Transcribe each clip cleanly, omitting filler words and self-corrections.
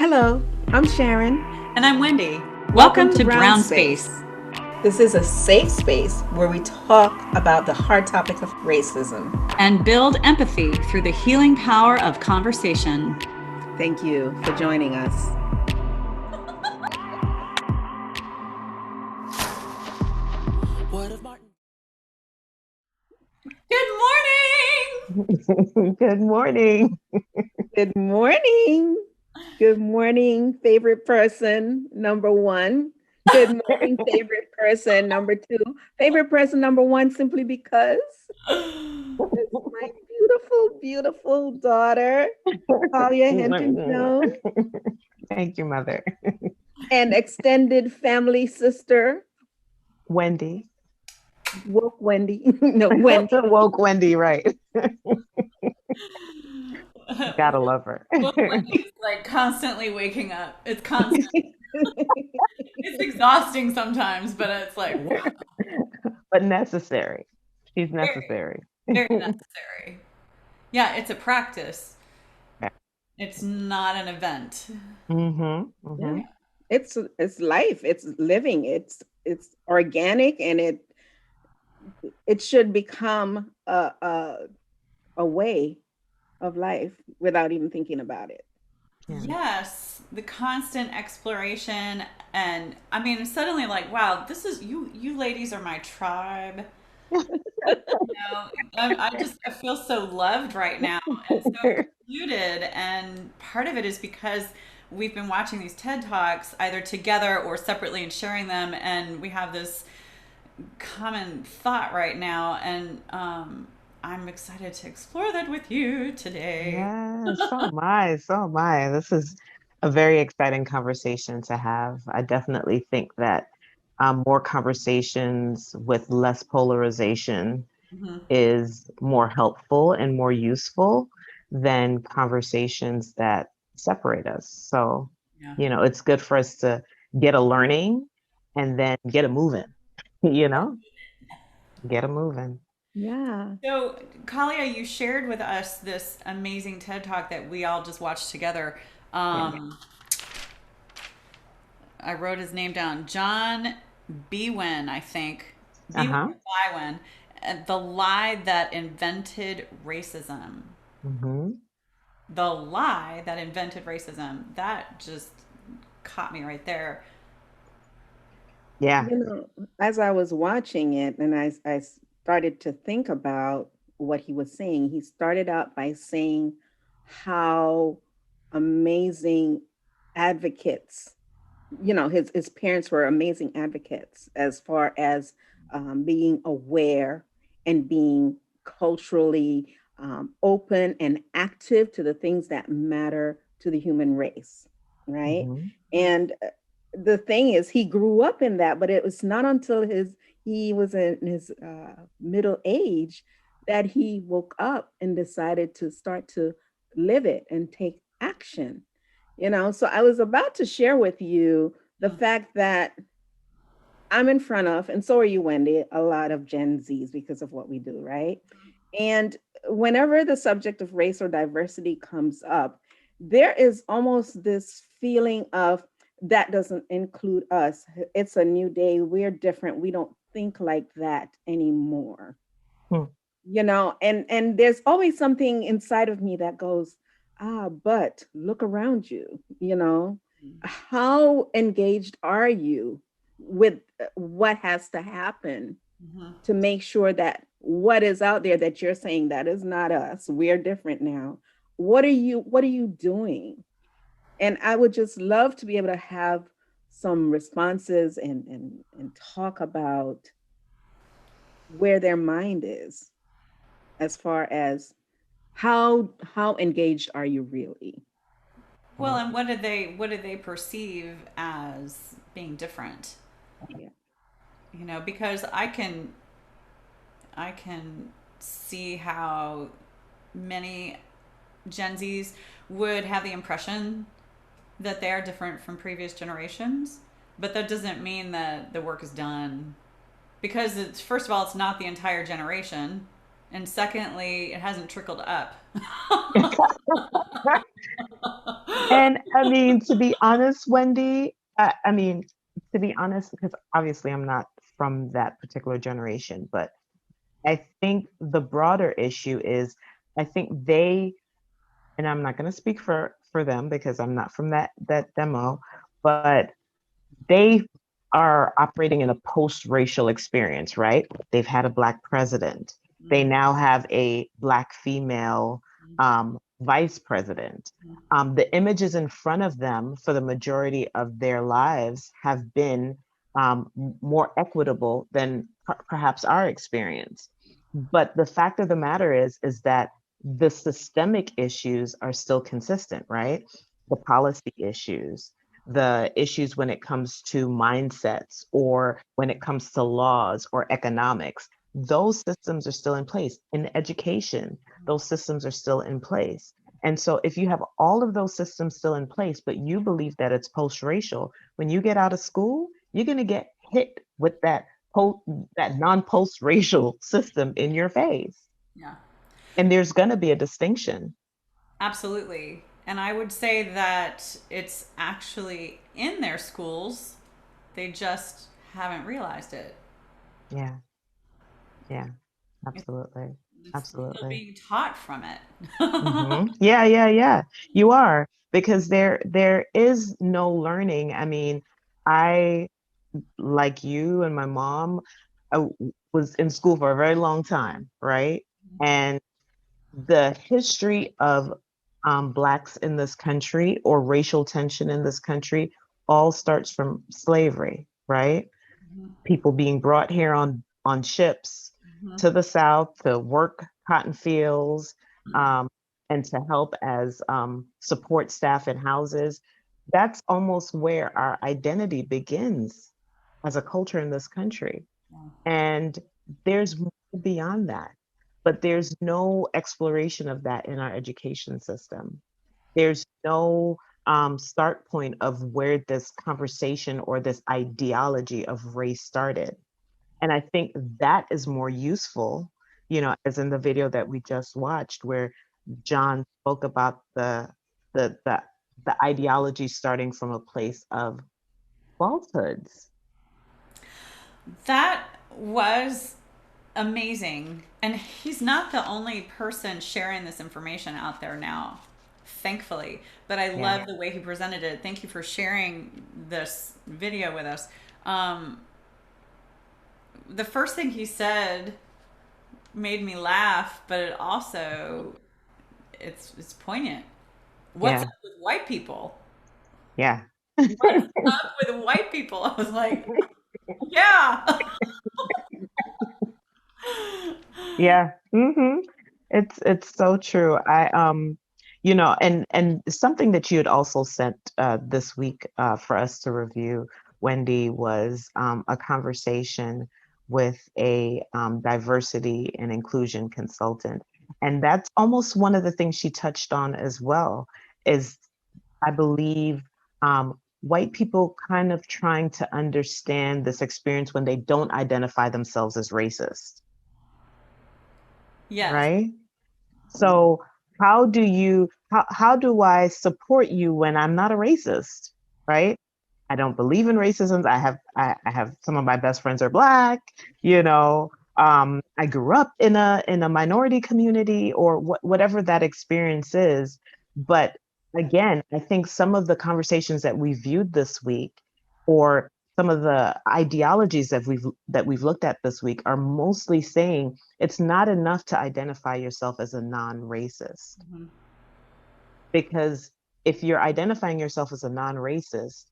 Hello, I'm Sharon. And I'm Wendy. Welcome Welcome to to Brown Brown Space. Space. This is a safe space where we talk about the hard topic of racism. And build empathy through the healing power of conversation. Thank you for joining us. Good morning! Good morning. Good morning. Good morning, favorite person number one. Good morning, favorite person number two. Favorite person number one, simply because it's my beautiful, beautiful daughter, Kaliah Henton-Jones, Thank you, Mother. and extended family sister, Wendy. Woke Wendy. No, Wendy. Woke Wendy, right. Gotta love her. Book Wendy's like constantly waking up. It's constant. It's exhausting sometimes, but it's like, wow, But necessary. She's very, necessary. very necessary. Yeah, it's a practice. Yeah. It's not an event. Mm-hmm. Yeah. Mm-hmm. It's life. It's living. It's organic, and it should become a way of life without even thinking about it. Yeah. Yes, the constant exploration, and I mean, suddenly like, wow, this is you ladies are my tribe. I feel so loved right now and so included. And part of it is because we've been watching these TED Talks either together or separately and sharing them. And we have this common thought right now. And I'm excited to explore that with you today. Yeah, so am I. So am I. This is a very exciting conversation to have. I definitely think that more conversations with less polarization Mhm. is more helpful and more useful than conversations that separate us. So, Yeah. it's good for us to get a learning and then get a moving, you know, get a moving. Yeah. So, Kalia, you shared with us this amazing TED Talk that we all just watched together. Yeah. I wrote his name down. John Bwen, I think. Bwen Uh-huh. or Bwen. The lie that invented racism. Hmm. The lie that invented racism. That just caught me right there. Yeah. You know, as I was watching it and I started to think about what he was saying, he started out by saying how amazing advocates, his parents were amazing advocates as far as being aware and being culturally open and active to the things that matter to the human race, right? Hmm. And the thing is, he grew up in that, but it was not until he was in his middle age that he woke up and decided to start to live it and take action. So I was about to share with you the fact that I'm in front of, and so are you, Wendy, a lot of Gen Zs because of what we do, right? And whenever the subject of race or diversity comes up, there is almost this feeling of that doesn't include us. It's a new day. We're different. We don't think like that anymore. Hmm. And there's always something inside of me that goes, but look around you. How engaged are you with what has to happen Mhm. to make sure that what is out there that you're saying that is not us, we're different now? What are you doing? And I would just love to be able to have some responses and talk about where their mind is as far as how engaged are you really? Well, and what did they perceive as being different? Yeah. Because I can see how many Gen Zs would have the impression that they are different from previous generations, but that doesn't mean that the work is done because it's first of all it's not the entire generation. And secondly, it hasn't trickled up. And I mean, to be honest, Wendy, I mean, to be honest, because obviously I'm not from that particular generation, but I think the broader issue is I think they, and I'm not going to speak for them because I'm not from that demo, but they are operating in a post-racial experience, right? They've had a Black president. They Mhm. now have a Black female vice president. The images in front of them for the majority of their lives have been more equitable than perhaps our experience. But the fact of the matter is that the systemic issues are still consistent, right? The policy issues, the issues when it comes to mindsets or when it comes to laws or economics, those systems are still in place. In education, those systems are still in place. And so if you have all of those systems still in place, but you believe that it's post-racial, when you get out of school, you're going to get hit with that non-post-racial system in your face. Yeah, And there's going to be a distinction. absolutely. And I would say that it's actually in their schools. They just haven't realized it. Yeah, yeah, It's, absolutely. it's still Absolutely. being taught from it. Yeah, yeah, yeah. You are because there is no learning. I mean, I like you and my mom, I was in school for a very long time, right? And the history of Blacks in this country or racial tension in this country all starts from slavery, right? Mhm. People being brought here on ships Mhm. to the South to work cotton fields um, and to help as support staff in houses. That's almost where our identity begins as a culture in this country. And there's more beyond that, but there's no exploration of that in our education system. There's no start point of where this conversation or this ideology of race started. And I think that is more useful, as in the video that we just watched, where John spoke about the the, the ideology starting from a place of falsehoods. That was amazing. And he's not the only person sharing this information out there now, thankfully. But I Yeah, love the way he presented it. Thank you for sharing this video with us. Um, the first thing he said made me laugh, but it also it's poignant. What's up yeah, with white people? yeah. What's up with white people? I was like, yeah. Yeah. It's so true. And something that you had also sent this week for us to review, Wendy, was a conversation with a diversity and inclusion consultant. And that's almost one of the things she touched on as well, is I believe white people kind of trying to understand this experience when they don't identify themselves as racist, Yes. right? So how do I support you when I'm not a racist, right? I don't believe in racism. I have some of my best friends are Black, you know. I grew up in a minority community or whatever that experience is. But again, I think some of the conversations that we viewed this week or some of the ideologies that we've looked at this week are mostly saying it's not enough to identify yourself as a non-racist, Mhm. because if you're identifying yourself as a non-racist,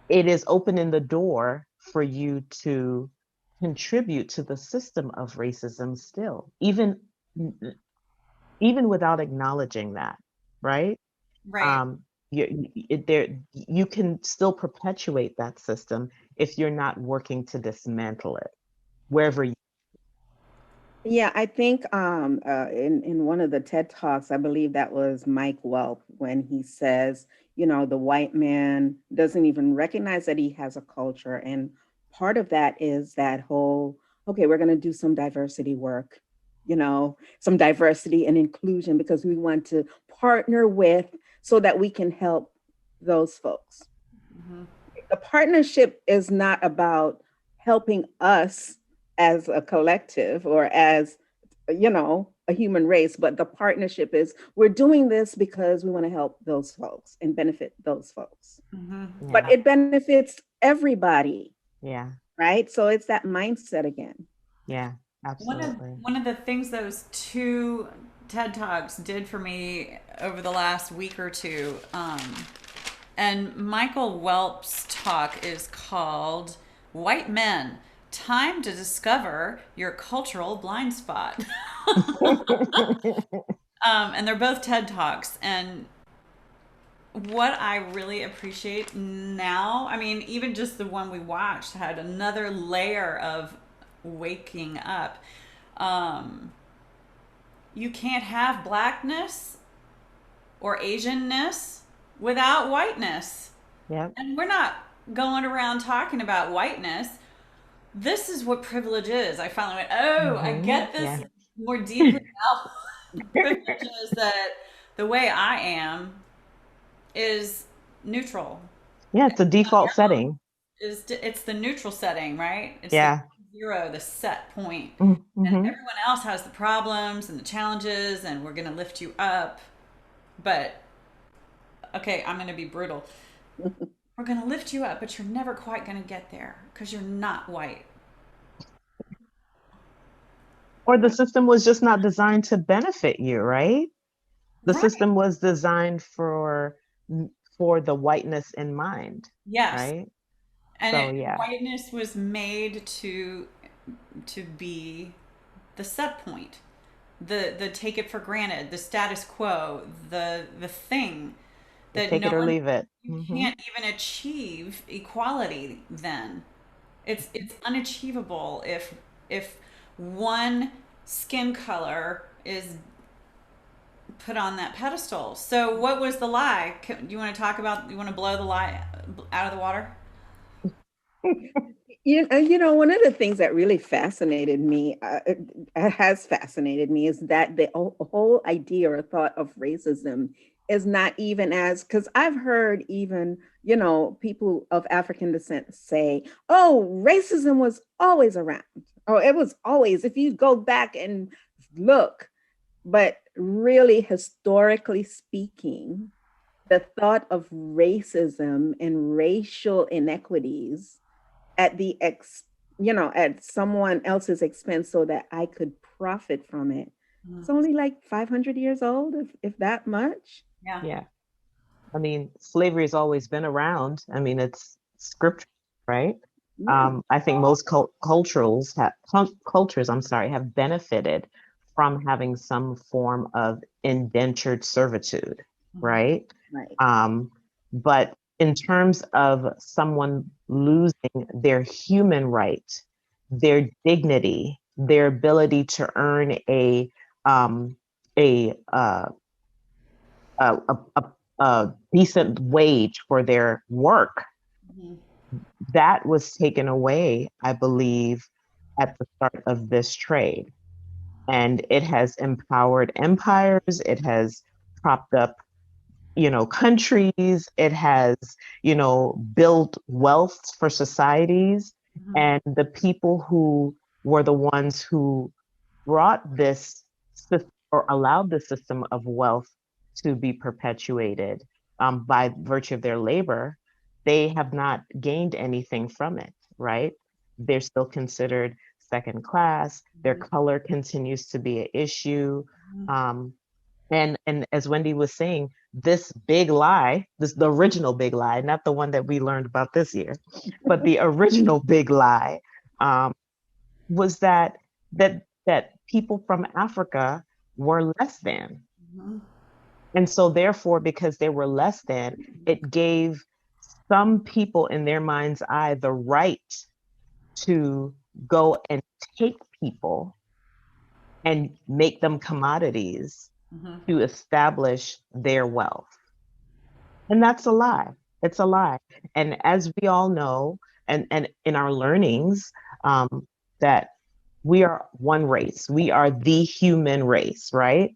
it is opening the door for you to contribute to the system of racism still, even without acknowledging that, right? Right. um you can still perpetuate that system if you're not working to dismantle it wherever you. Yeah, I think in one of the TED Talks, I believe that was Mike Welp when he says, the white man doesn't even recognize that he has a culture, and part of that is that whole, okay, we're going to do some diversity work. some diversity and inclusion because we want to partner with so that we can help those folks. Mm-hmm. The partnership is not about helping us as a collective or as a human race, but the partnership is we're doing this because we want to help those folks and benefit those folks. Mm-hmm. But Yeah. it benefits everybody, Yeah. right? So it's that mindset again. Yeah. Absolutely. One of the things those two TED Talks did for me over the last week or two, and Michael Welp's talk is called "White Men: Time to Discover Your Cultural Blind Spot." And they're both TED Talks, and what I really appreciate now, I mean, even just the one we watched had another layer of waking up. Um, you can't have blackness or Asianness without whiteness. Yep. And we're not going around talking about whiteness. This is what privilege is. I finally went, oh, I get this Yeah. more deeply now. Privilege is that the way I am is neutral. Yeah, it's a default setting. It's the neutral setting, right? It's the Yeah. zero, the set point. And Mm-hmm. everyone else has the problems and the challenges, and we're going to lift you up. But okay, I'm going to be brutal. We're going to lift you up, but you're never quite going to get there because you're not white. Or the system was just not designed to benefit you, right? The Right. system was designed for the whiteness in mind, Yes. right? And So yeah, whiteness was made to be the set point, the take it for granted, the status quo, the thing that take no it or one, leave it. you can't even achieve equality then. It's unachievable if one skin color is put on that pedestal. So what was the lie? Do you want to talk about, you want to blow the lie out of the water? One of the things that really fascinated me, has fascinated me, is that the whole idea or thought of racism is not even as, because I've heard even, people of African descent say, oh, racism was always around. Oh, it was always, if you go back and look, but really, historically speaking, the thought of racism and racial inequities at the at someone else's expense so that I could profit from it. Mm. It's only like 500 years old, if that much. Yeah. Yeah. I mean, slavery has always been around. I mean, it's scripture, right? Yeah. I think most cultures, I'm sorry, have benefited from having some form of indentured servitude, Mhm. right? Right. Um, but in terms of someone losing their human right, their dignity, their ability to earn um, a a, a, a, a decent wage for their work, Mhm. that was taken away, I believe, at the start of this trade. And it has empowered empires, it has propped up, countries, it has, built wealth for societies. Mhm. And the people who were the ones who brought this system or allowed the system of wealth to be perpetuated by virtue of their labor, they have not gained anything from it, right? They're still considered second class. Their Mhm. color continues to be an issue. Mhm. Um, and as Wendy was saying, this big lie, this the original big lie, not the one that we learned about this year, but the original big lie, um, was that people from Africa were less than. Mhm. And so therefore, because they were less than, it gave some people in their mind's eye the right to go and take people and make them commodities Mhm. to establish their wealth. And that's a lie. It's a lie. And as we all know, and in our learnings, that we are one race. We are the human race, right?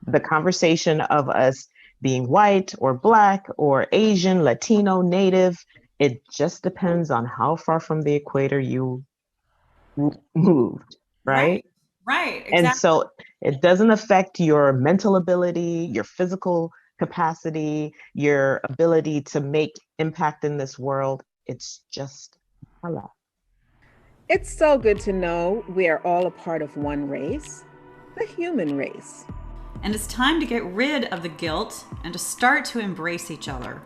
The conversation of us being white or black or Asian, Latino, Native, it just depends on how far from the equator you moved, Right. right? Right. And Exactly. so it doesn't affect your mental ability, your physical capacity, your ability to make impact in this world. It's just color. It's so good to know we are all a part of one race, the human race. And it's time to get rid of the guilt and to start to embrace each other.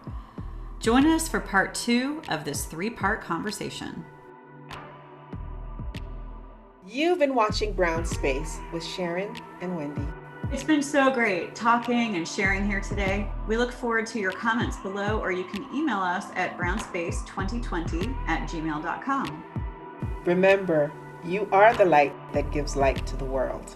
Join us for part 2 of this 3-part conversation. You've been watching Brown Space with Sharon and Wendy. It's been so great talking and sharing here today. We look forward to your comments below, or you can email us at brownspace2020@gmail.com. Remember, you are the light that gives light to the world.